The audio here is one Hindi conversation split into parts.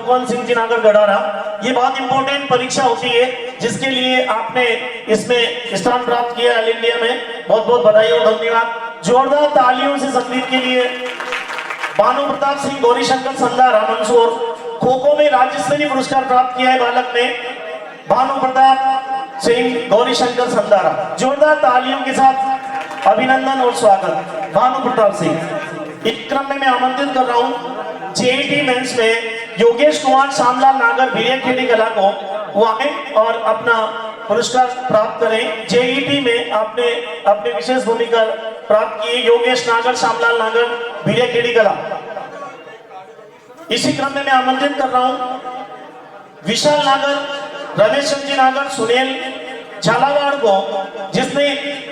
भगवान सिंह जी नागर गडारा। ये बहुत इंपॉर्टेंट परीक्षा होती है जिसके लिए आपने इसमें स्थान प्राप्त किया ऑल इंडिया में। बहुत बहुत बधाई और धन्यवाद। जोरदार तालियों से संगीत के लिए भानु प्रताप सिंह गौरीशंकर संधारा मंसूर। खो खो में राज्य स्तरीय पुरस्कार प्राप्त किया है बालक ने भानु प्रताप सिंह गौरीशंकर संधारा। जोरदार तालियों के साथ अभिनंदन और स्वागत भानु प्रताप सिंह। इस क्रम में मैं आमंत्रित कर रहा हूं जेईटी मेंस में योगेश कुमार श्यामलाल नागर भिरियाखेड़ी कला को वो आए और अपना पुरस्कार प्राप्त करें। जेईटी में आपने अपनी विशेष भूमिका प्राप्त की योगेश नागर श्यामलाल नागर भिरियाखेड़ी कला। इसी क्रम में मैं आमंत्रित कर रहा हूं विशाल नागर रमेश जी नागर सुनील झालावाड़ को जिसने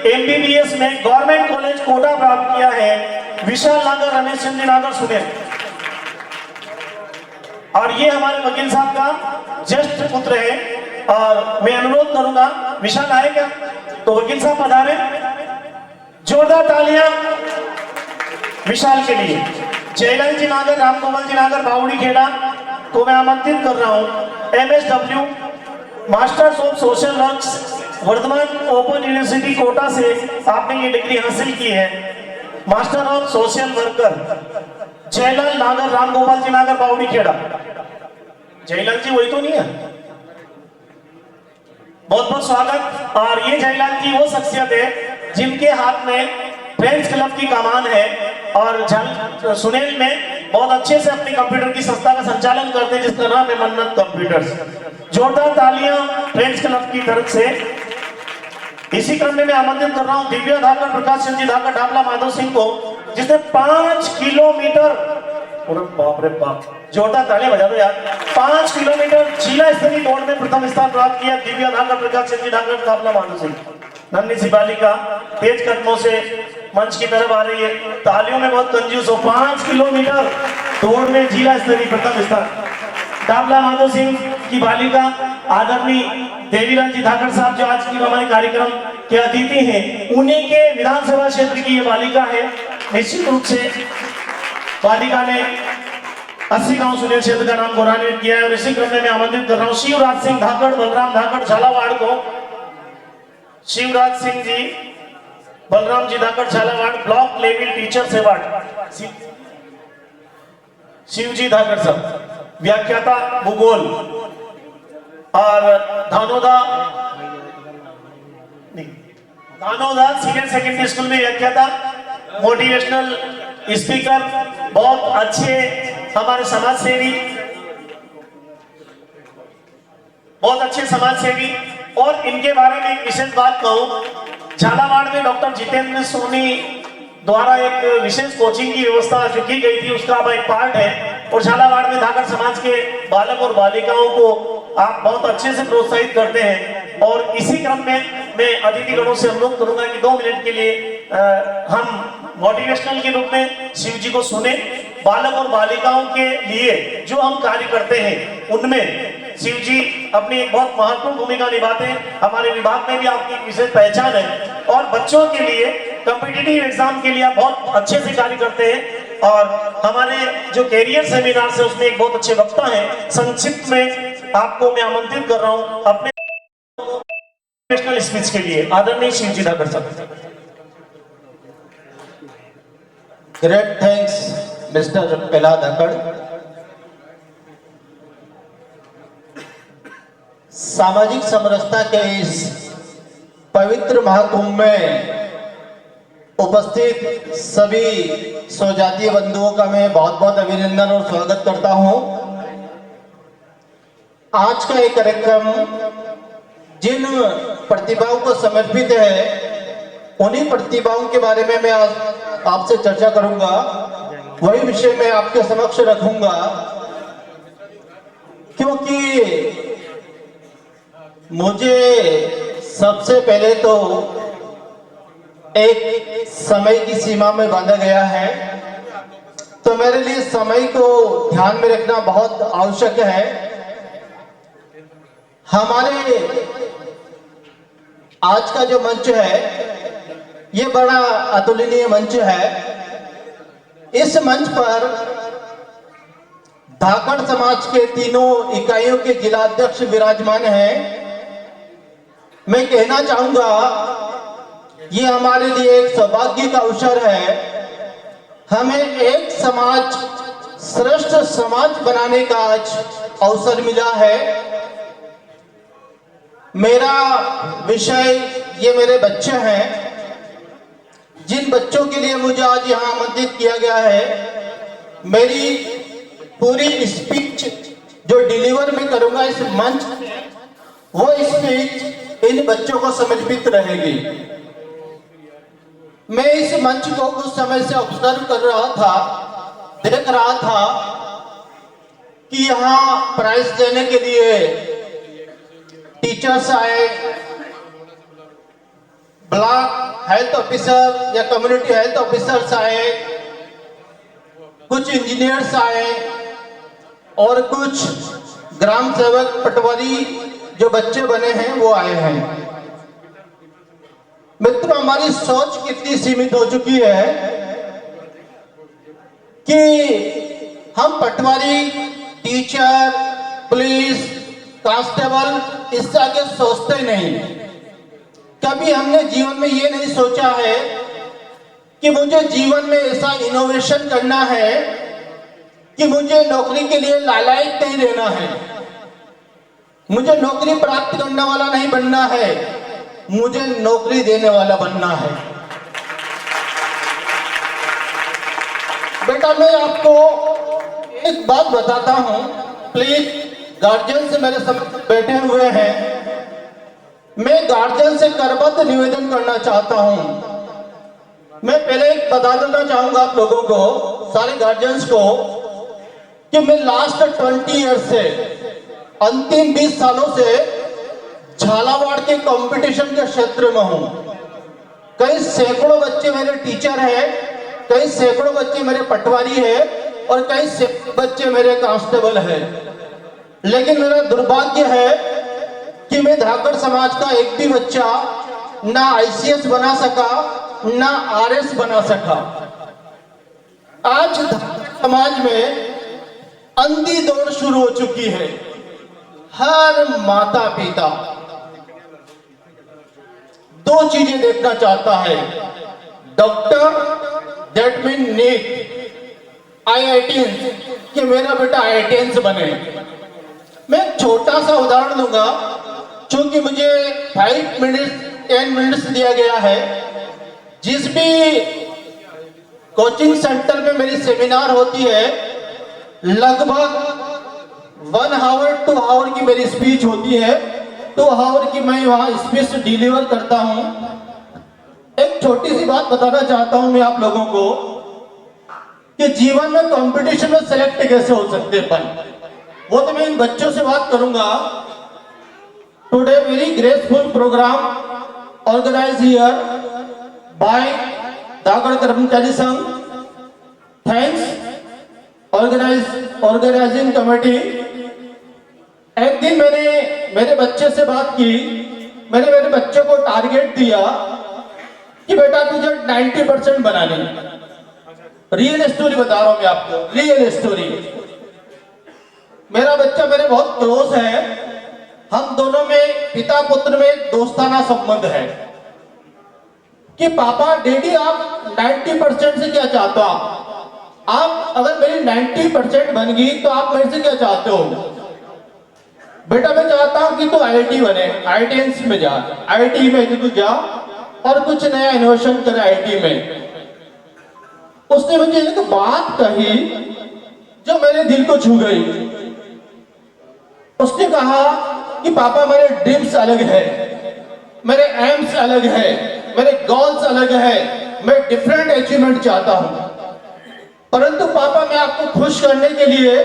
एमबीबीएस में गवर्नमेंट कॉलेज कोटा प्राप्त किया है। विशाल नागर रमेश जी नागर सुनील। और ये हमारे वकील साहब का ज्येष्ठ पुत्र है और मैं अनुरोध करूंगा विशाल आए क्या तो वकील साहब पधारे। जोरदार तालियां विशाल के लिए। जयलाल जी नागर राम गोपाल जी नागर बावड़ी खेड़ा को मैं आमंत्रित कर रहा हूं। MSW masters of social works Vardhman open university Kota से आपने ये डिग्री हासिल की है। Master of social worker Jailal Nagar Ram Gopal ji नागर बावड़ी खेड़ा। जयलाल जी वही तो नहीं है। बहुत बहुत स्वागत। और ये जयलाल जी वो शख्सियत है जिनके हाथ में फ्रेंड्स क्लब की कमान है और सुनील में बहुत अच्छे से अपनी कंप्यूटर की संस्था का संचालन करते हैं जिसका नाम है मन्नत कंप्यूटर्स। जोरदार तालियां फ्रेंड्स क्लब की तरफ से। इसी क्रम में मैं आमंत्रित कर रहा हूं दिव्या धाकर प्रकाश सिंह जी धाकर ढाबला माधव सिंह को जिसने 5 किलोमीटर बाप रे बाप जोरदार तालियां बजा दो यार। 5 किलोमीटर जिला स्तरीय दौड़ में प्रथम स्थान प्राप्त किया दिव्या धाकर प्रकाश सिंह जी धाकर ढाबला माधव सिंह। नन्ही सी बालिका तेज कदमों से मंच की तरफ आ रही है। तालियों में बहुत कंजूस हो। 5 किलोमीटर दौड़ में जिला स्तरीय प्रथम स्थान ढाबला माधव सिंह की बालिका आदरणीय देवीलाल जी धाकर साहब जो आज की हमारे कार्यक्रम के अतिथि हैं उन्हीं के विधानसभा क्षेत्र की ये बालिका है। निश्चित रूप से बालिका ने 80 गांव सुनील क्षेत्र का नाम गौरवान्वित किया है। और इसी क्रम में मैं आमंत्रित कर रहा हूं शिवराज सिंह धाकड़ बलराम धाकड़ झालावाड़ को। Shivraj Singh ji Balram ji Dhakad Jhalawar block level teachers award. Shiv ji Dhakad साहब व्याख्याता भूगोल और धानोदा सीनियर सेकेंडरी स्कूल में व्याख्याता मोटिवेशनल स्पीकर बहुत अच्छे हमारे समाज सेवी बहुत अच्छे समाज सेवी। और इनके बारे में एक विशेष बात कहूं झालावाड़ में डॉक्टर जितेंद्र सोनी द्वारा एक विशेष कोचिंग की व्यवस्था जो की गई थी उसका अब एक पार्ट है। और झालावाड़ में धाकर समाज के बालक और बालिकाओं को आप बहुत अच्छे से प्रोत्साहित करते हैं। और इसी क्रम में मैं अतिथिगणों से अनुरोध करूंगा कि 2 मिनट के लिए हम मोटिवेशनल के रूप में शिव जी को सुने। बालक और बालिकाओं के लिए जो हम कार्य करते हैं उनमें शिव जी अपनी एक बहुत महत्वपूर्ण भूमिका निभाते हैं। हमारे विभाग में भी आपकी एक विशेष पहचान है और बच्चों के लिए कॉम्पिटिटिव एग्जाम के लिए आप बहुत अच्छे से कार्य करते हैं। और हमारे जो कैरियर सेमिनार है उसमें एक बहुत अच्छे वक्ता हैं। संक्षिप्त में आपको मैं आमंत्रित कर रहा हूं अपने मोटिवेशनल स्पीच के लिए आदरणीय शिव जी धाकर साहब। ग्रेट थैंक्स मिस्टर पेला धाकड़। सामाजिक समरसता के इस पवित्र महाकुंभ में उपस्थित सभी स्वजातीय बंधुओं का मैं बहुत बहुत अभिनंदन और स्वागत करता हूं। आज का ये कार्यक्रम जिन प्रतिभाओं को समर्पित है उन्हीं प्रतिभाओं के बारे में मैं आपसे चर्चा करूंगा। वही विषय मैं आपके समक्ष रखूंगा क्योंकि मुझे सबसे पहले तो एक समय की सीमा में बांधा गया है तो मेरे लिए समय को ध्यान में रखना बहुत आवश्यक है। हमारे आज का जो मंच है ये बड़ा अतुलनीय मंच है। इस मंच पर धाकड़ समाज के तीनों इकाइयों के जिलाध्यक्ष विराजमान हैं। मैं कहना चाहूंगा ये हमारे लिए एक सौभाग्य का अवसर है। हमें एक समाज श्रेष्ठ समाज बनाने का आज अवसर मिला है। मेरा विषय ये मेरे बच्चे हैं, जिन बच्चों के लिए मुझे आज यहाँ आमंत्रित किया गया है। मेरी पूरी स्पीच जो डिलीवर मैं करूंगा इस मंच, वो स्पीच इन बच्चों को समर्पित रहेगी। मैं इस मंच को कुछ समय से ऑब्जर्व कर रहा था, देख रहा था कि यहाँ प्राइज देने के लिए टीचर्स आए, ब्लॉक हेल्थ ऑफिसर या कम्युनिटी हेल्थ ऑफिसर्स आए, कुछ इंजीनियर्स आए और कुछ ग्राम सेवक पटवारी जो बच्चे बने हैं वो आए हैं। मित्रों, हमारी सोच कितनी सीमित हो चुकी है कि हम पटवारी, टीचर, पुलिस, कांस्टेबल इससे आगे सोचते नहीं। कभी हमने जीवन में ये नहीं सोचा है कि मुझे जीवन में ऐसा इनोवेशन करना है कि मुझे नौकरी के लिए लालायित नहीं रहना है, मुझे नौकरी प्राप्त करने वाला नहीं बनना है, मुझे नौकरी देने वाला बनना है। बेटा, मैं आपको एक बात बताता हूं, प्लीज गार्जियन से मेरे साथ बैठे हुए हैं, मैं गार्जियन से करबद्ध निवेदन करना चाहता हूं। मैं पहले एक बता देना चाहूंगा आप लोगों को, सारे गार्जियंस को, कि मैं लास्ट 20 ईयर से, अंतिम 20 सालों से झालावाड़ के कंपटीशन के क्षेत्र में हूं। कई सैकड़ों बच्चे मेरे टीचर हैं, कई सैकड़ों बच्चे मेरे पटवारी हैं और कई सैकड़ों बच्चे मेरे कांस्टेबल हैं। लेकिन मेरा दुर्भाग्य है कि मैं धाकड़ समाज का एक भी बच्चा ना ICS बना सका, ना RS बना सका। आज धाकड़ समाज में अंधी दौड़ शुरू हो चुकी है। हर माता पिता दो चीजें देखना चाहता है, doctor, that mean NEET, IITians, कि मेरा बेटा IITians बने। मैं एक छोटा सा उदाहरण दूंगा, क्योंकि मुझे 5 मिनट्स 10 मिनट्स दिया गया है। जिस भी कोचिंग सेंटर में मेरी सेमिनार होती है, लगभग 1 आवर 2 आवर की मेरी स्पीच होती है, 2 आवर की मैं वहां स्पीच डिलीवर करता हूं। एक छोटी सी बात बताना चाहता हूं मैं आप लोगों को कि जीवन में कंपटीशन में सेलेक्ट कैसे हो सकते हैं, वो तो मैं इन बच्चों से बात करूंगा। Today very graceful programme organise here by Dhakad Karmachari Sangh, thanks organising committee. एक दिन मैंने मेरे बच्चे से बात की, मैंने मेरे बच्चे को टारगेट दिया कि बेटा तुझे 90% बनानी। रियल स्टोरी बता रहा हूं मैं आपको, रियल स्टोरी। मेरा बच्चा मेरे बहुत क्लोज है, हम दोनों में पिता पुत्र में दोस्ताना संबंध है कि पापा डैडी आप 90% से क्या चाहते हो, आप अगर मेरी 90% बन गई तो आप मेरे से क्या चाहते हो? बेटा मैं चाहता हूं कि तू IIT बने, IITians में जा, IIT में तू जा और कुछ नया इनोवेशन कर IIT में। उसने मुझे एक बात कही जो मेरे दिल को छू गई। उसने कहा कि पापा मेरे ड्रीम्स अलग है, मेरे एम्स अलग है, मेरे गोल्स अलग है, मैं डिफरेंट अचीवमेंट चाहता हूं। परंतु पापा मैं आपको खुश करने के लिए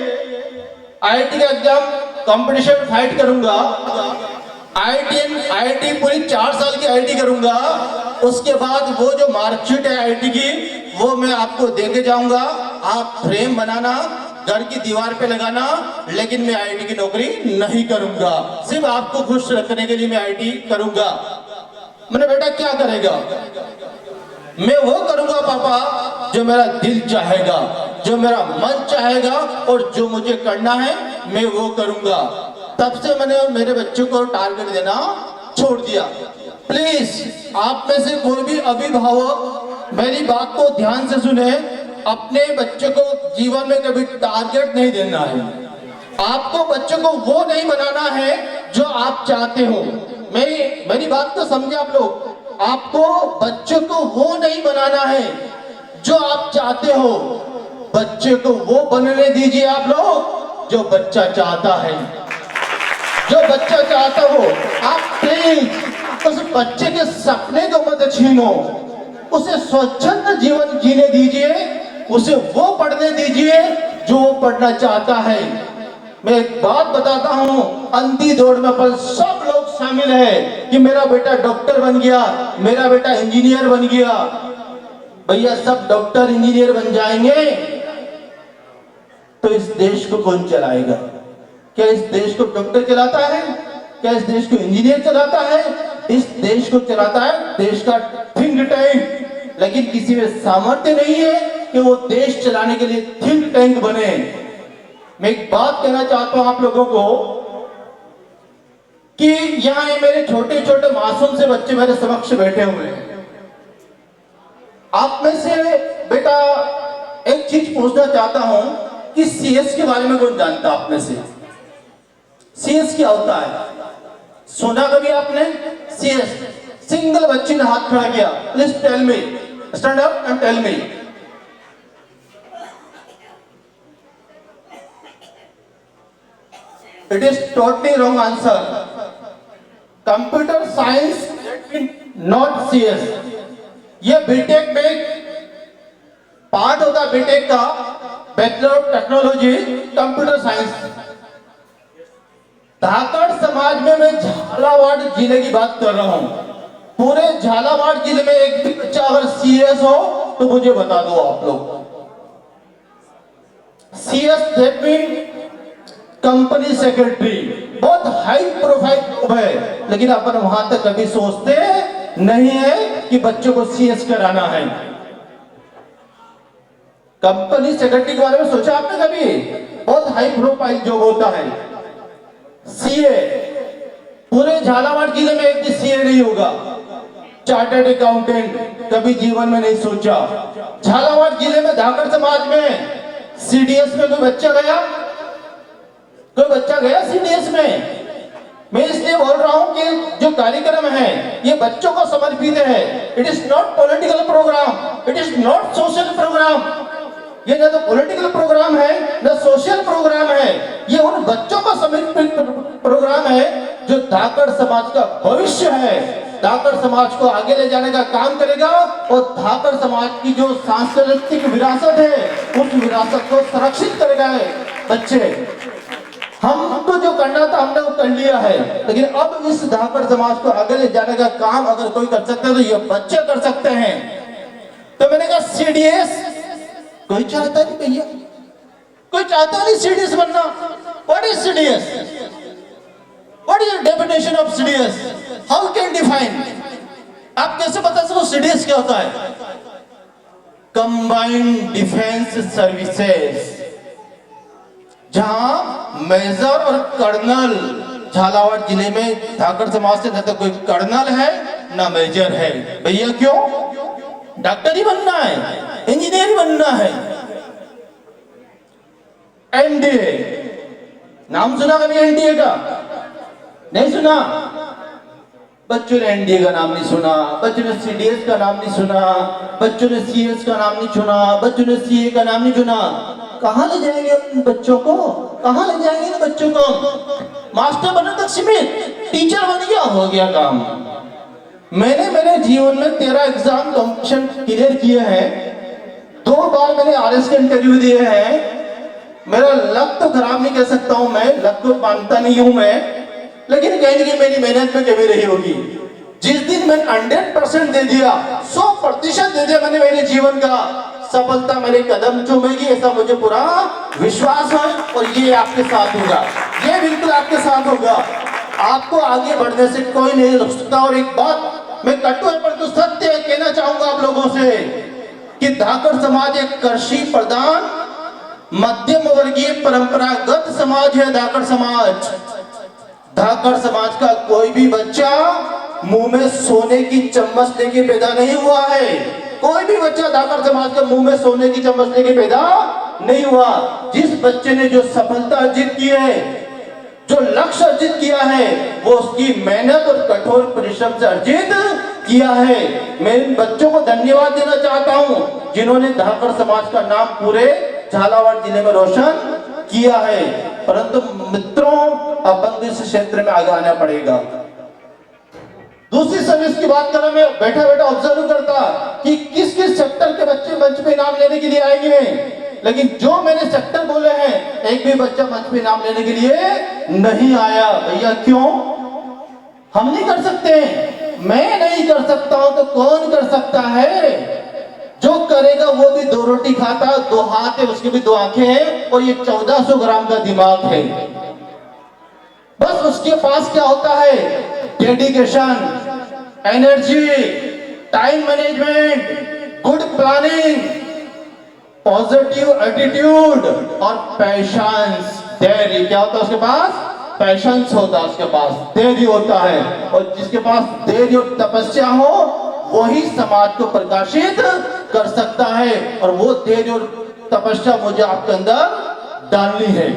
IIT का एग्जाम कंपटीशन फाइट करूंगा, IIT पूरी 4 साल की IIT करूंगा, उसके बाद वो जो मार्कशीट है IIT की वो मैं आपको देके जाऊंगा, आप फ्रेम बनाना, घर की दीवार पे लगाना, लेकिन मैं IIT की नौकरी नहीं करूंगा, सिर्फ आपको खुश रखने के लिए मैं IIT करूंगा। मैंने बेटा क्या करेगा? मैं वो करूंगा पापा जो मेरा दिल चाहेगा। जो मेरा मन चाहेगा और जो मुझे करना है मैं वो करूंगा। तब से मैंने मेरे बच्चों को टारगेट देना छोड़ दिया। प्लीज आप में से कोई भी अभिभावक मेरी बात को ध्यान से सुने, अपने बच्चों को जीवन में कभी टारगेट नहीं देना है। आपको बच्चों को वो नहीं बनाना है जो आप चाहते हो। मेरी बात को समझे आप लोग। आपको बच्चों को वो नहीं बनाना है जो आप चाहते हो, बच्चे को वो बनने दीजिए आप लोग जो बच्चा चाहता है। जो बच्चा चाहता हो आप प्लीज उस बच्चे के सपने को मत छीनो, उसे स्वच्छंद जीवन जीने दीजिए, उसे वो पढ़ने दीजिए जो वो पढ़ना चाहता है। मैं एक बात बताता हूं, अंधी दौड़ में अपन सब लोग शामिल है कि मेरा बेटा डॉक्टर बन गया, मेरा बेटा इंजीनियर बन गया। भैया सब डॉक्टर इंजीनियर बन जाएंगे तो इस देश को कौन चलाएगा? क्या इस देश को डॉक्टर चलाता है? क्या इस देश को इंजीनियर चलाता है? इस देश को चलाता है देश का थिंक टैंक। लेकिन किसी में सामर्थ्य नहीं है कि वो देश चलाने के लिए थिंक टैंक बने। मैं एक बात कहना चाहता हूं आप लोगों को कि यहां ये मेरे छोटे छोटे मासूम से बच्चे मेरे समक्ष बैठे हुए हैं। आप में से बेटा एक चीज पूछना चाहता हूं कि सीएस के बारे में कौन जानता है? आप में से सीएस क्या होता है? सुना कभी आपने सीएस? सिंगल बच्चे ने हाथ खड़ा किया। Please tell me, stand up and tell me. It is totally wrong answer. Computer science not CS. ये बीटेक में पार्ट होता है बीटेक का, bachelor of technology computer science. Dhakad समाज में मैं झालावाड़ जिले की बात कर रहा हूं। पूरे झालावाड़ जिले में एक भी बच्चा अगर सीएस हो तो मुझे बता दो आप लोग। CS that mean company secretary, बहुत हाई प्रोफाइल जॉब है, लेकिन अपन वहां तक कभी सोचते नहीं है कि बच्चों को सीएस कराना है। कंपनी सेक्रेटरी के बारे में सोचा आपने कभी? बहुत हाई प्रोफाइल जॉब होता है। सीए, पूरे झालावाड़ जिले में एक भी सीए नहीं होगा। चार्टर्ड अकाउंटेंट कभी जीवन में नहीं सोचा। झालावाड़ जिले में धाकड़ समाज में सीडीएस में कोई बच्चा गया? कोई बच्चा गया सीडीएस में? मैं इसलिए बोल रहा हूं कि जो कार्यक्रम है ये बच्चों को समर्पित है। It is not political programme, it is not social programme. ये ना तो पॉलिटिकल प्रोग्राम है ना सोशल प्रोग्राम है। ये उन बच्चों को समर्पित प्रोग्राम है जो धाकड़ समाज का भविष्य है, धाकड़ समाज को आगे ले जाने का काम करेगा और धाकड़ समाज की जो सांस्कृतिक विरासत है उस विरासत को संरक्षित करेगा। बच्चे, हमको जो करना था हमने वो कर लिया है, लेकिन अब इस धाकड़ समाज को आगे ले जाने का काम अगर कोई कर सकता है तो ये बच्चे कर सकते हैं। तो मैंने कहा सीडीएस कोई चाहता नहीं भैया, कोई चाहता नहीं सीडीएस बनना। What is CDS? What is the definition of CDS? How can define? आप कैसे बता सकते सीडीएस क्या होता है? कंबाइंड डिफेंस सर्विसेज, जहां मेजर और कर्नल, झालावाड़ जिले में धाकड़ समाज से न तो कोई कर्नल है ना मेजर है। भैया क्यों? डॉक्टर ही बनना है, इंजीनियर ही बनना है। एनडीए नाम सुना कभी? एनडीए का नहीं सुना? बच्चों ने एनडीए का नाम नहीं सुना, बच्चों ने सीडीएस का नाम नहीं सुना, बच्चों ने सीएस का नाम नहीं सुना, बच्चों ने सीए का नाम नहीं सुना। कहां ले जाएंगे उन बच्चों को? कहां ले जाएंगे इन बच्चों को? मास्टर बनने तक सीमित, टीचर बन गया, हो गया काम। मैंने मेरे जीवन में 13 एग्जाम कॉम्पिटिशन क्लियर किए हैं, 2 बार मैंने आरएस के इंटरव्यू दिए हैं। मेरा लक तो खराब नहीं कह सकता हूं, मैं लक को मानता नहीं हूं मैं, लेकिन कहीं ना मेरी मेहनत में कमी रही होगी। जिस दिन मैंने 100% दे दिया, 100% दे दिया मैंने मेरे जीवन का, सफलता मेरे कदम चूमेगी ऐसा मुझे पूरा विश्वास है। और ये आपके साथ होगा, ये बिल्कुल आपके साथ होगा। आपको आगे बढ़ने से कोई नहीं रोक सकता। और एक बात मैं कटु है परंतु सत्य कहना चाहूंगा आप लोगों से कि धाकड़ समाज एक कृषि प्रधान मध्यम वर्गीय परंपरागत समाज है धाकड़ समाज। धाकड़ समाज का कोई भी बच्चा मुंह में सोने की चम्मच लेके पैदा नहीं हुआ है। कोई भी बच्चा धाकड़ समाज का मुंह में सोने की चम्मच लेके पैदा नहीं हुआ। जिस बच्चे ने जो सफलता अर्जित की है, जो लक्ष्य अर्जित किया है, वो उसकी मेहनत और कठोर परिश्रम से अर्जित किया है। मैं इन बच्चों को धन्यवाद देना चाहता हूं जिन्होंने धाकड़ समाज का नाम पूरे झालावाड़ जिले में रोशन किया है। परंतु मित्रों, अपन को इस क्षेत्र में आगे आना पड़ेगा। दूसरी सर्विस की बात करें, मैं बैठा बैठा ऑब्जर्व करता कि किस किस सेक्टर के बच्चे मंच पे नाम लेने के लिए आएंगे, लेकिन जो मैंने सेक्टर बोले हैं एक भी बच्चा मंच पे नाम लेने के लिए नहीं आया। भैया क्यों? हम नहीं कर सकते? मैं नहीं कर सकता हूं तो कौन कर सकता है? जो करेगा वो भी दो रोटी खाता, दो हाथ है, उसके भी दो आंखें हैं और ये 1400 ग्राम का दिमाग है। बस उसके पास क्या होता है? Dedication, energy, time management, good planning, positive attitude और पैशंस, धैर्य। क्या होता है उसके पास? पैशंस होता है उसके पास, धैर्य होता है। और जिसके पास धैर्य और तपस्या हो वही समाज को प्रकाशित कर सकता है। और वो धैर्य और तपस्या मुझे आपके अंदर डालनी है।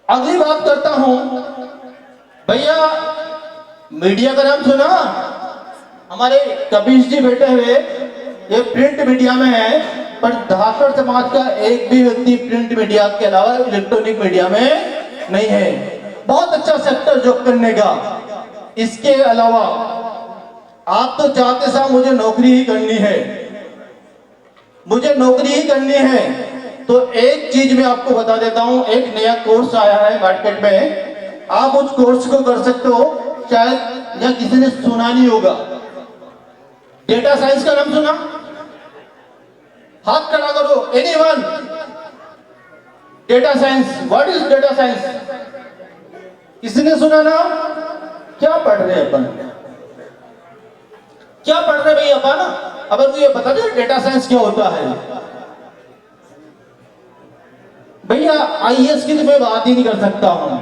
अगली बात करता हूं, भैया मीडिया का नाम सुना? हमारे कबीर जी बैठे हुए, ये प्रिंट मीडिया में है, पर धाकड़ समाज का एक भी व्यक्ति प्रिंट मीडिया के अलावा इलेक्ट्रॉनिक मीडिया में नहीं है। बहुत अच्छा सेक्टर जॉब करने का। इसके अलावा आप तो चाहते साहब मुझे नौकरी ही करनी है, मुझे नौकरी ही करनी है, तो एक चीज मैं आपको बता देता हूं। एक नया कोर्स आया है मार्केट में, आप उस कोर्स को कर सकते हो। शायद या किसी ने सुना नहीं होगा, डेटा साइंस का नाम सुना? हाथ खड़ा करो, anyone? Data science, what is data science? किसी ने सुना ना? क्या पढ़ रहे हैं अपन? क्या पढ़ रहे भाई अपन? अब तो ये बता दो डेटा साइंस क्या होता है। भैया आईएएस की तो मैं बात ही नहीं कर सकता हूं।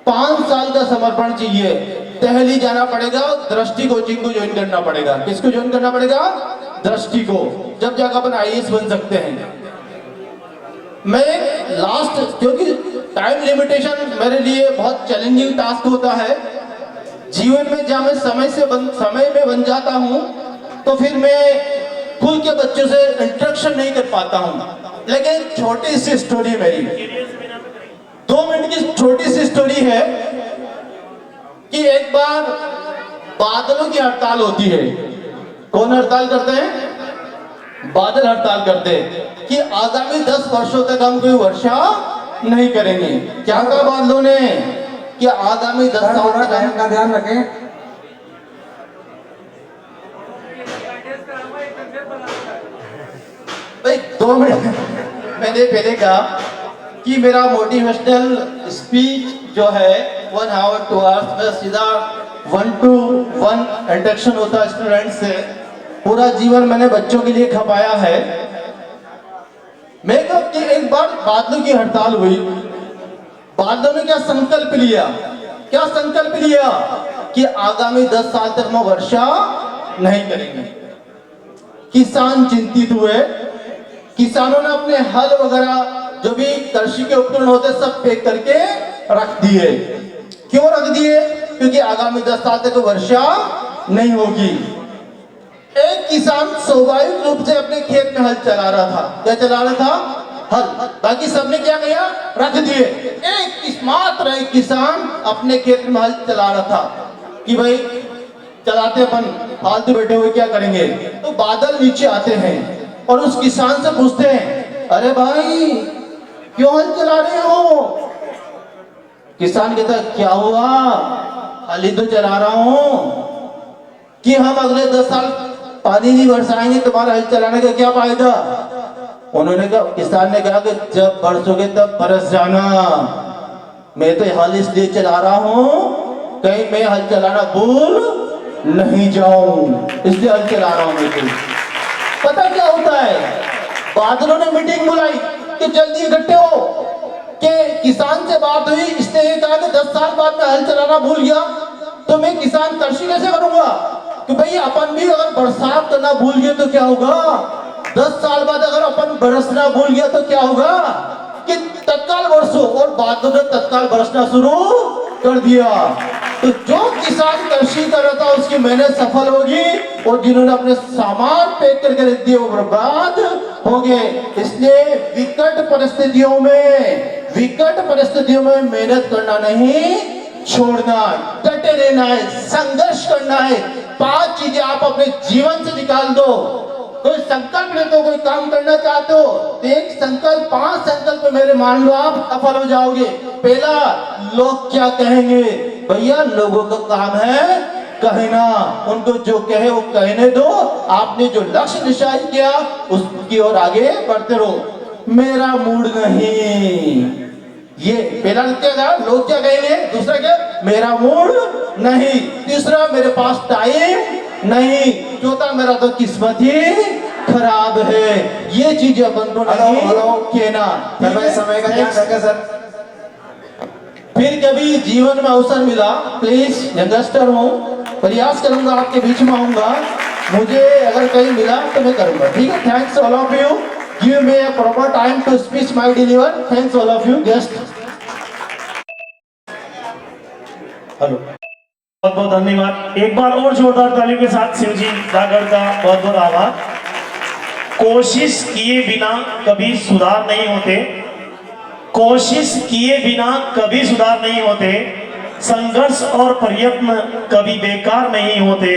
5 साल का समर्पण चाहिए, दिल्ली जाना पड़ेगा, दृष्टि कोचिंग को ज्वाइन करना पड़ेगा। किसको ज्वाइन करना पड़ेगा? दृष्टि को, जब जाकर अपन आईएएस बन सकते हैं। मैं लास्ट, क्योंकि टाइम लिमिटेशन मेरे लिए बहुत चैलेंजिंग टास्क होता है जीवन में, जहां मैं समय में बन जाता हूं तो फिर मैं खुल के बच्चों से इंटरेक्शन नहीं कर पाता हूं। लेकिन छोटी सी स्टोरी मेरी, 2 मिनट की छोटी सी स्टोरी है कि एक बार बादलों की हड़ताल होती है। कौन हड़ताल करते हैं? बादल हड़ताल करते हैं कि आगामी 10 वर्षों तक हम कोई वर्षा नहीं करेंगे। क्या कहा बादलों ने? कि आगामी 10 साल तक का ध्यान रखें। भाई 2 मिनट मैंने पहले कहा कि मेरा मोटिवेशनल स्पीच जो है 1 आवर 2 आवर्स में सीधा 1 to 1 इंटरेक्शन होता है स्टूडेंट से। पूरा जीवन मैंने बच्चों के लिए खपाया है। मैं कहा कि एक बार बादलों की हड़ताल हुई, बादलों ने क्या संकल्प लिया? क्या संकल्प लिया? कि आगामी 10 साल तक हम वर्षा नहीं करेंगे। किसान चिंतित हुए, किसानों ने अपने हल वगैरह जो भी कृषि के उपकरण होते सब पैक करके रख दिए। क्यों रख दिए? क्योंकि आगामी 10 साल तक वर्षा नहीं होगी। एक किसान स्वाभाविक रूप से अपने खेत में हल चला रहा था। क्या चला रहा था? हल। बाकी सबने क्या किया? रख दिए। मात्र एक किसान अपने खेत में हल चला रहा था कि भाई चलाते अपन, फालतू बैठे हुए क्या करेंगे। तो बादल नीचे आते हैं और उस किसान से पूछते हैं, अरे भाई क्यों हल चला रहे हो? किसान कहता है, क्या हुआ? हल ही तो चला रहा हूं कि हम अगले 10 साल पानी नहीं बरसाएंगे, तुम्हारा हल चलाने का क्या फायदा? उन्होंने कहा, किसान ने कहा कि जब बरसोगे तब बरस जाना, मैं तो हल इसलिए चला रहा हूं कहीं मैं हल चलाना भूल नहीं जाऊं, इसलिए हल चला रहा हूं। मैं तो पता क्या होता है, बादलों ने मीटिंग बुलाई कि जल्दी इकट्ठे हो कि किसान से बात हुई, इसने ये कहा कि 10 साल बाद मैं हल चलाना भूल गया तो मैं किसान कृषि कैसे करूंगा? कि भाई अपन भी अगर बरसात करना भूल गए तो क्या होगा? 10 साल बाद अगर अपन बरसना भूल गया तो क्या होगा? कि तत्काल बरसो, और बाद में तत्काल बरसना शुरू कर दिया। तो जो किसान कृषि कर रहा था उसकी मेहनत सफल होगी, और जिन्होंने अपने सामान पैक करके रख दिए वो बर्बाद हो गए। इसलिए विकट परिस्थितियों में मेहनत करना नहीं छोड़ना, डटे रहना है, संघर्ष करना है। 5 चीजें आप अपने जीवन से निकाल दो। कोई संकल्प लेते हो, कोई काम करना चाहते हो तो एक संकल्प, 5 संकल्प मेरे मान लो, आप सफल हो जाओगे। पहला, लोग क्या कहेंगे? भैया लोगों का काम है कहना, उनको जो कहे वो कहने दो। आपने जो लक्ष्य निश्चित किया उसकी ओर आगे बढ़ते रहो। मेरा मूड नहीं, ये पहला क्या? लोग क्या कहेंगे। दूसरा क्या? मेरा मूड नहीं। तीसरा, मेरे पास टाइम नहीं। चौथा, मेरा तो किस्मत ही खराब है। ये चीजें अपन को नहीं कहना। समय का ध्यान रखें सर। फिर कभी जीवन में अवसर मिला, प्लीज, यंगस्टर हूँ, प्रयास करूंगा आपके बीच में आऊंगा, मुझे अगर कहीं मिला तो मैं करूंगा, ठीक है? Thanks all of you, give me a proper time to speech my deliver. Thanks all of you guest. Hello, बहुत बहुत धन्यवाद। एक बार और जोरदार तालियों के साथ शिवजी जागर का बहुत बहुत आभार। कोशिश किए बिना कभी सुधार नहीं होते, कोशिश किए बिना कभी सुधार नहीं होते, संघर्ष और प्रयत्न कभी बेकार नहीं होते,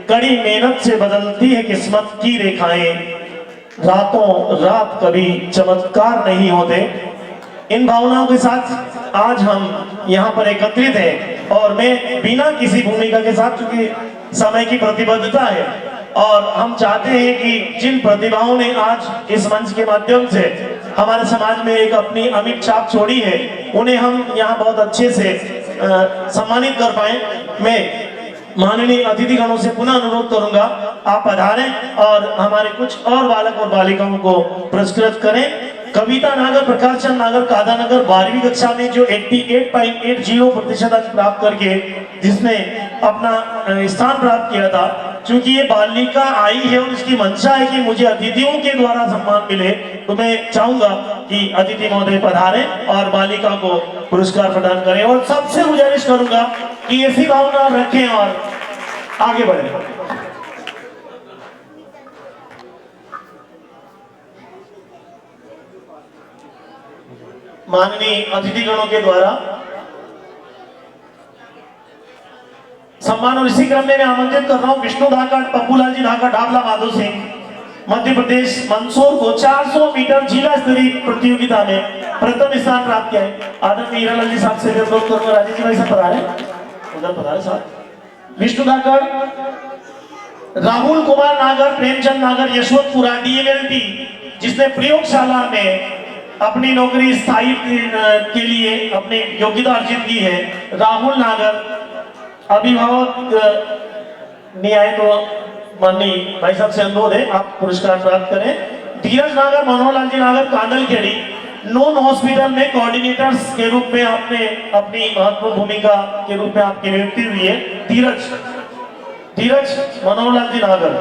कड़ी मेहनत से बदलती है किस्मत की रेखाएं, रातों रात कभी चमत्कार नहीं होते। इन भावनाओं के साथ आज हम यहाँ पर एकत्रित हैं, और मैं बिना किसी भूमिका के साथ, क्योंकि समय की प्रतिबद्धता है और हम चाहते हैं कि जिन प्रतिभाओं ने आज इस मंच के माध्यम से हमारे समाज में एक अपनी अमिट छाप छोड़ी है, उन्हें हम यहाँ बहुत अच्छे से सम्मानित कर पाए। मैं माननीय अतिथिगणों से पुनः अनुरोध करूंगा, आप पधारें और हमारे कुछ और बालक और बालिकाओं को पुरस्कृत करें। कविता नागर, प्रकाश चंद नागर, कादा नगर 12वीं कक्षा में जो 88.80% अंक प्राप्त करके जिसने अपना स्थान प्राप्त किया था, क्योंकि ये बालिका आई है और इसकी मंशा है कि मुझे अतिथियों के द्वारा सम्मान मिले, तो मैं चाहूंगा कि अतिथि महोदय पधारें और बालिका को पुरस्कार प्रदान करें। और सबसे गुजारिश करूंगा कि ऐसी भावना रखें और आगे बढ़ें। माननीय अतिथिगणों के द्वारा सम्मान, और इसी क्रम में मैं आमंत्रित कर रहा हूं विष्णु धाकड़, पप्पूलाल जी धाकड़, ढाबला माधो सिंह, मध्य प्रदेश, मंदसौर को 400 मीटर जिला स्तरीय प्रतियोगिता में प्रथम स्थान प्राप्त किया है। आदरणीय हीरालाल जी साहब से अनुरोध करूंगा, राजेश जी भाई साहब पधारे, उधर पधारे साहब। विष्णु धाकड़, राहुल कुमार नागर, प्रेमचंद नागर, यशवंतपुरा DMLT, जिसने प्रयोगशाला में अपनी नौकरी स्थायी के लिए अपनी योग्यता अर्जित की है। राहुल नागर, अभिभावक नहीं आए तो माननीय भाई साहब से अनुरोध है आप पुरस्कार प्राप्त करें। धीरज नागर, मनोहर लाल जी नागर, कांदलखेड़ी, नॉन हॉस्पिटल में कोऑर्डिनेटर्स के रूप में आपने अपनी महत्वपूर्ण भूमिका के रूप में आपकी नियुक्ति हुई है। धीरज मनोहर लाल जी नागर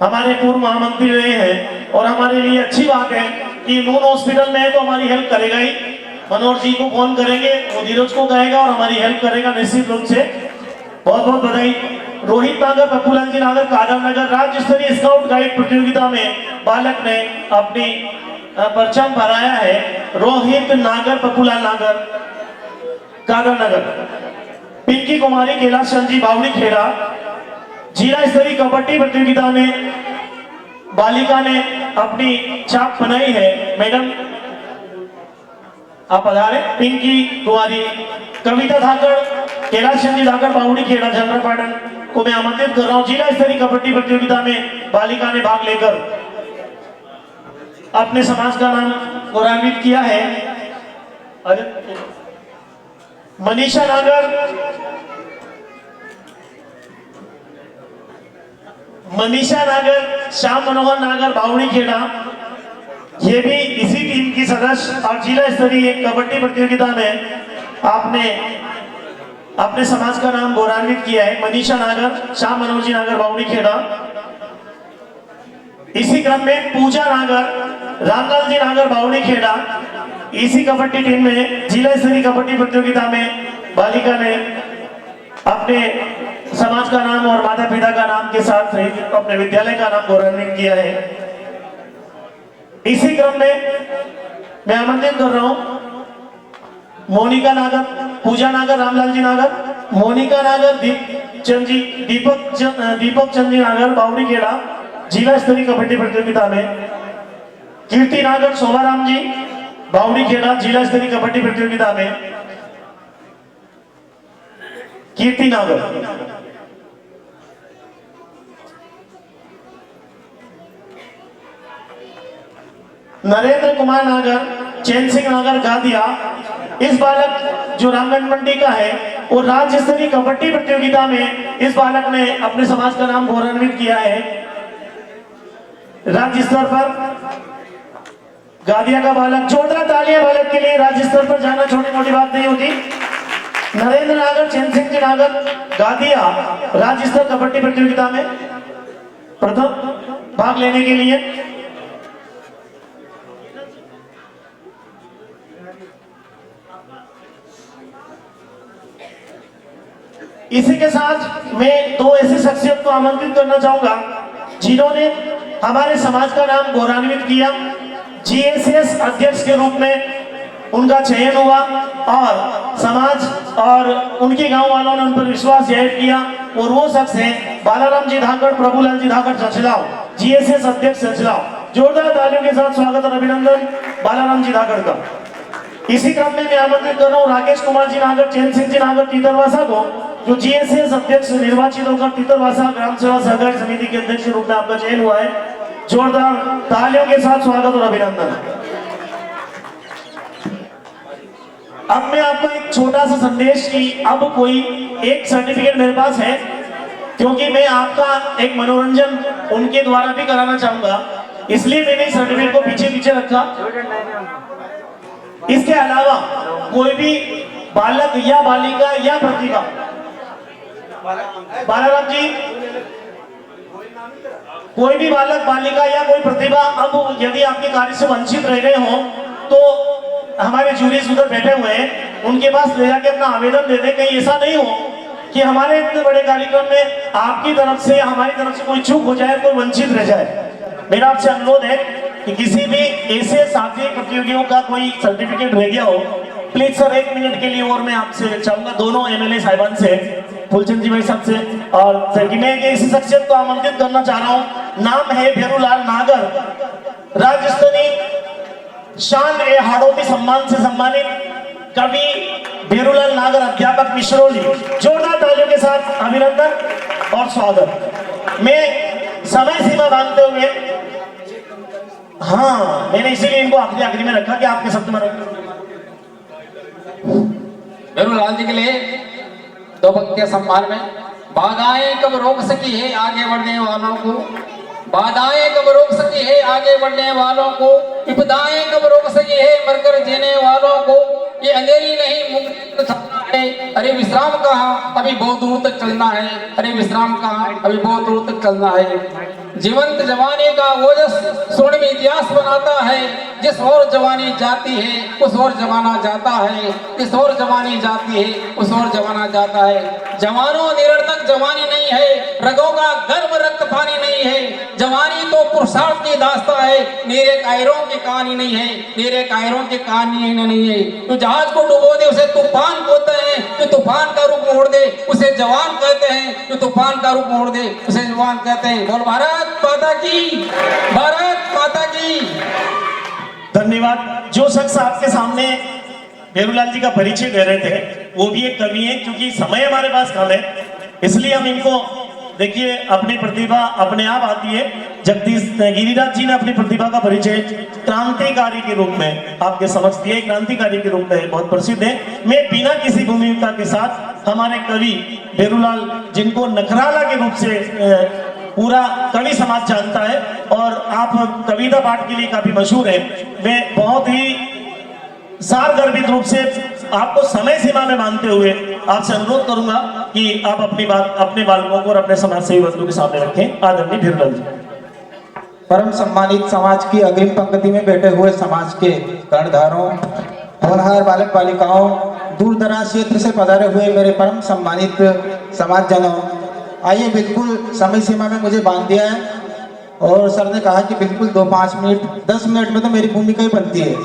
हमारे पूर्व महामंत्री रहे हैं, और हमारे लिए अच्छी बात है कि नॉन हॉस्पिटल में है तो हमारी हेल्प करेगा ही। मनोहर जी को फोन करेंगे, वो धीरज को कहेगा और हमारी हेल्प करेगा निश्चित रूप से। बहुत बहुत बधाई। रोहित नागर, पप्पूलाल जी नागर, कादा नगर, राज्य स्तरीय स्काउट गाइड प्रतियोगिता में बालक ने अपनी परचम फहराया है। रोहित नागर, पप्पूलाल नागर, कादा नगर। पिंकी कुमारी, कैलाश चंद जी, बावड़ी खेड़ा, जिला स्तरीय कबड्डी प्रतियोगिता में बालिका ने अपनी छाप बनाई है। मैडम आप पधारे। पिंकी कुमारी, कविता धाकड़, कैलाश चंद जी धाकड़, बावड़ी खेड़ा, झलरापाटन को मैं आमंत्रित कर रहा हूं। जिला स्तरीय कबड्डी प्रतियोगिता में बालिका ने भाग लेकर अपने समाज का नाम गौरवान्वित किया है। मनीषा नागर, श्याम मनोहर नागर, बावड़ी खेड़ा, ये भी इसी टीम की सदस्य और जिला स्तरीय कबड्डी प्रतियोगिता में आपने अपने समाज का नाम गौरवान्वित किया है। मनीषा नागर, श्याम मनोज जी नागर, बावड़ी खेड़ा। इसी क्रम में पूजा नागर, रामलाल जी नागर, बावड़ी खेड़ा। इसी कबड्डी टीम में जिला स्तरीय कबड्डी प्रतियोगिता में बालिका ने अपने समाज का नाम और माता पिता का नाम के साथ अपने विद्यालय का नाम गौरवान्वित किया है। इसी क्रम में मैं आमंत्रित कर रहा हूं मोनिका नागर, पूजा नागर, रामलाल जी नागर, मोनिका नागर, दीपक चंद जी नागर, बावड़ी खेड़ा, जिला स्तरीय कबड्डी प्रतियोगिता में। कीर्ति नागर, शोभाराम जी, बावड़ी खेड़ा, जिला स्तरीय कबड्डी प्रतियोगिता में। कीर्ति नागर। नरेंद्र कुमार नागर, चैन सिंह नागर, गादिया। इस बालक जो रामगंज मंडी का है वो राज्य स्तरीय कबड्डी प्रतियोगिता में इस बालक ने अपने समाज का नाम गौरवान्वित किया है। राज्य स्तर पर गादिया का बालक, जोरदार तालियां बालक के लिए। राज्य स्तर पर जाना छोटी मोटी बात नहीं होती। नरेंद्र नागर, चैन सिंह जी नागर, गादिया राज्य स्तर कबड्डी प्रतियोगिता में प्रथम भाग लेने के लिए। इसी के साथ मैं दो ऐसी शख्सियत को आमंत्रित करना चाहूंगा जिन्होंने हमारे समाज का नाम गौरवान्वित किया। जीएसएस अध्यक्ष के रूप में उनका चयन हुआ और समाज और उनके गांव वालों ने उन पर विश्वास जाहिर किया और वो शख्स है बालाराम जी धाकड़, प्रभुलाल जी धाकड़ चचलाव, जीएसएस अध्यक्ष चचलाव। जोरदार तालियों के साथ स्वागत और अभिनंदन बालाराम जी धाकड़ का। इसी क्रम में मैं आमंत्रित कर रहा हूँ राकेश कुमार जी नागर, चैन सिंह जी नागर, तीतरवासा को, जो जीएसएस अध्यक्ष निर्वाचित होकर तीतरवासा ग्राम सेवा सहकारी समिति के अध्यक्ष के रूप में आपका चयन हुआ है। जोरदार तालियों के साथ स्वागत और अभिनंदन। अब मैं आपको एक छोटा सा संदेश की अब कोई एक सर्टिफिकेट मेरे पास है, क्योंकि मैं आपका एक मनोरंजन उनके द्वारा भी कराना चाहूंगा, इसलिए मैंने इस सर्टिफिकेट को पीछे पीछे रखा। इसके अलावा कोई भी बालक या बालिका या प्रतिभा, बालाराम जी, कोई भी बालक बालिका या कोई प्रतिभा अब यदि आपके कार्य से वंचित रह गए हो तो हमारे जूरीज उधर बैठे हुए हैं, उनके पास ले जाके अपना आवेदन दे दें। कहीं ऐसा नहीं हो कि हमारे इतने बड़े कार्यक्रम में आपकी तरफ से या हमारी तरफ से कोई चूक हो जाए, कोई वंचित रह जाए। मेरा आपसे अनुरोध है कि किसी भी ऐसे साथी प्रतियोगियों का कोई सर्टिफिकेट रह गया हो, प्लीज सर 1 मिनट के लिए और मैं आपसे चाहूंगा दोनों एमएलए साहिबान से, फुलचंद जी भाई साहब से और सर की मैं इसी शख्सियत को आमंत्रित करना चाह रहा हूं। नाम है भेरूलाल नागर, राज्य स्तरीय शान ए हाड़ौती सम्मान से सम्मानित कवि भेरूलाल नागर, अध्यापक मिश्रोली। जोरदार तालियों के साथ अभिनंदन और स्वागत। मैं समय सीमा बांधते हुए, हाँ मैंने इसीलिए इनको आखिरी में रखा कि आपके शब्द में रखा। भेरूलाल जी के लिए दो पंक्तियां सम्मान में। बाधाएं कब रोक सकी है आगे बढ़ने वालों को, बाधाएं कब रोक सकी है आगे बढ़ने वालों को, विपदाएं कब रोक सकी है मरकर जीने वालों को, ये अंधेरी नहीं मुक्त है, अरे विश्राम कहाँ अभी बहुत दूर तक चलना है, अरे विश्राम कहाँ अभी बहुत दूर तक चलना है। जीवंत जवानी का ओजस स्वर्णिम इतिहास बनाता है, जिस ओर जवानी जाती है उस ओर जमाना जाता है, जिस ओर जवानी जाती है उस ओर जमाना जाता है। जवानों निरर्थक जवानी नहीं है, रगों का गर्म रक्त पानी नहीं है, जवानी तो पुरुषार्थ की दास्ता है, नीरे कायरों की कहानी नहीं है, नीरे कायरों की कहानी नहीं है। तो जहाज को डुबो दे उसे तूफान कहते हैं, तो तूफान का रूप मोड़ दे उसे जवान कहते हैं, तो तूफान का रूप मोड़ दे उसे जवान कहते हैं। बोल भारत माता की, भारत माता की। धन्यवाद। जो शख्स आपके सामने भेरूलाल जी का परिचय दे रहे थे वो भी एक कवि है, क्योंकि समय हमारे पास कम है इसलिए हम इनको, देखिए अपनी प्रतिभा अपने आप आती है। जगदीश गिरिराज जी ने अपनी प्रतिभा का परिचय क्रांतिकारी के रूप में आपके समक्ष दिया, क्रांतिकारी के रूप में बहुत प्रसिद्ध है। मैं बिना किसी भूमिका के साथ हमारे कवि भेरूलाल जिनको नखराला के रूप से पूरा कवि समाज जानता है और आप कविता पाठ के लिए काफी मशहूर है। मैं बहुत ही सारगर्भित रूप से आपको समय सीमा में मानते हुए आपसे अनुरोध करूंगा कि आप अपनी बात अपने बालकों को और अपने समाज सेवी बंधुओं के सामने रखें। आदरणीय धीरलाल जी। परम सम्मानित समाज की अग्रिम पंक्ति में बैठे हुए समाज के कर्णधारों, होनहार बालक बालिकाओं, दूर दराज क्षेत्र से पधारे हुए मेरे परम सम्मानित समाजजनों, आइए, बिल्कुल समय सीमा में मुझे बांध दिया है और सर ने कहा कि बिल्कुल 2-5 मिनट 10 मिनट में तो मेरी भूमिका ही बनती है,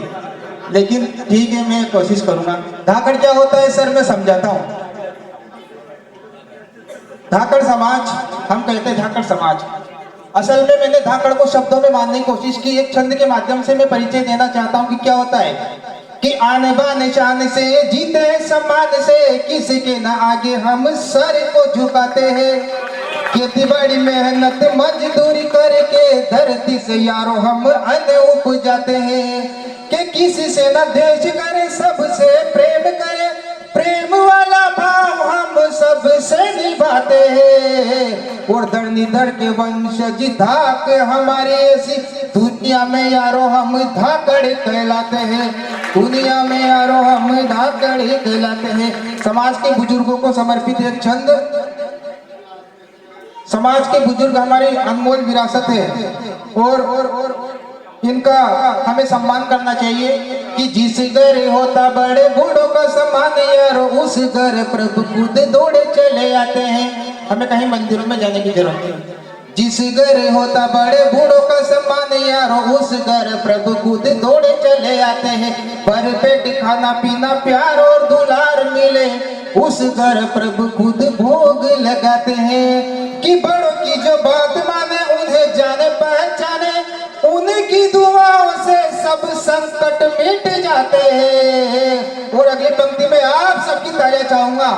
लेकिन ठीक है, मैं कोशिश करूंगा। धाकड़ क्या होता है सर, मैं समझाता हूँ। धाकड़ समाज, हम कहते हैं धाकड़ समाज। असल में मैंने धाकड़ को शब्दों में मानने की कोशिश की। एक छंद के माध्यम से मैं परिचय देना चाहता हूँ कि क्या होता है कि आने बाने शान से जीते सम्मान से, किसी के न आगे हम सर को झुकाते हैं। खेती बाड़ी मेहनत मजदूरी करके धरती से यारों हम अन्न उपजाते हैं कि किसी से न द्वेष करे, सबसे प्रेम करे, प्रेम वाला भाव हम सबसे निभाते हैं। और धड़ के वंशज धाक हमारी ऐसी, दुनिया में यारों हम धाकड़ कहलाते हैं, दुनिया में यारों हम धाकड़ कहलाते हैं। समाज के बुजुर्गों को समर्पित एक छंद। समाज के बुजुर्ग हमारी अनमोल विरासत है और इनका हमें सम्मान करना चाहिए कि जिस घर होता बड़े बूढ़ों का सम्मान यारो, उस घर प्रभु खुद दौड़े चले आते हैं। हमें कहीं मंदिरों में जाने की जरूरत नहीं। जिस घर होता बड़े बूढ़ों का सम्मान यारो, उस घर प्रभु खुद दौड़े चले आते हैं। भर पेट खाना पीना प्यार और दुलार मिले, उस घर प्रभु खुद भोग लगाते हैं। कि बड़ों की जो बात माने, उन्हें जाने पहचाने, उनकी दुआओं से सब संकट मिट जाते हैं। और अगली पंक्ति में आप सबकी तालियां चाहूंगा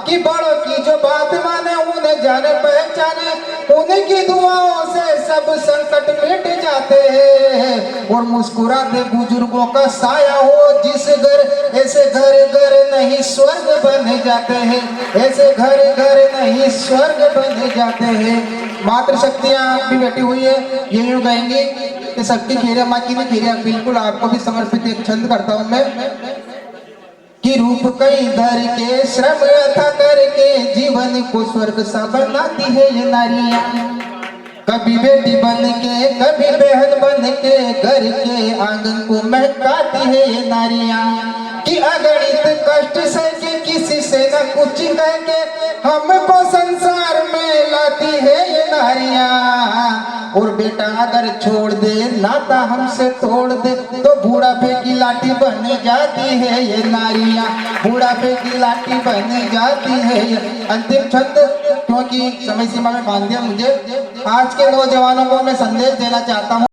कि बड़ों की जो बात माने, उन्हें जाने पहचाने, उनकी दुआओं से सब संकट मिट जाते हैं। और मुस्कुराते बुजुर्गों का साया हो जिस घर, ऐसे घर घर नहीं स्वर्ग बन जाते हैं, ऐसे घर घर नहीं स्वर्ग बन जाते हैं। मातृशक्तियां भी बैठी हुई है, ये यूं गाएंगी कि सबकी खीरा माँ की नहीं खीरा। बिल्कुल आपको भी समर्पित एक छंद करता हूं मैं कि रूप कई धर के श्रम अथा करके जीवन को स्वर्ग सा बनाती है ये नारियां। कभी बेटी बन के, कभी बहन बन के, घर के आंगन को महकाती है ये नारियां। कि अगणित कष्ट सह के, किसी से न कुछ कह के, हमको संसार में लाती है ये नारियां। और बेटा अगर छोड़ दे, नाता हमसे तोड़ दे, तो बूढ़ापे की लाठी बन जाती है ये नारियां, बूढ़ापे की लाठी बन जाती है ये। अंतिम छंद, क्योंकि समय सीमा में बांध दिया मुझे। आज के नौजवानों को मैं संदेश देना चाहता हूँ।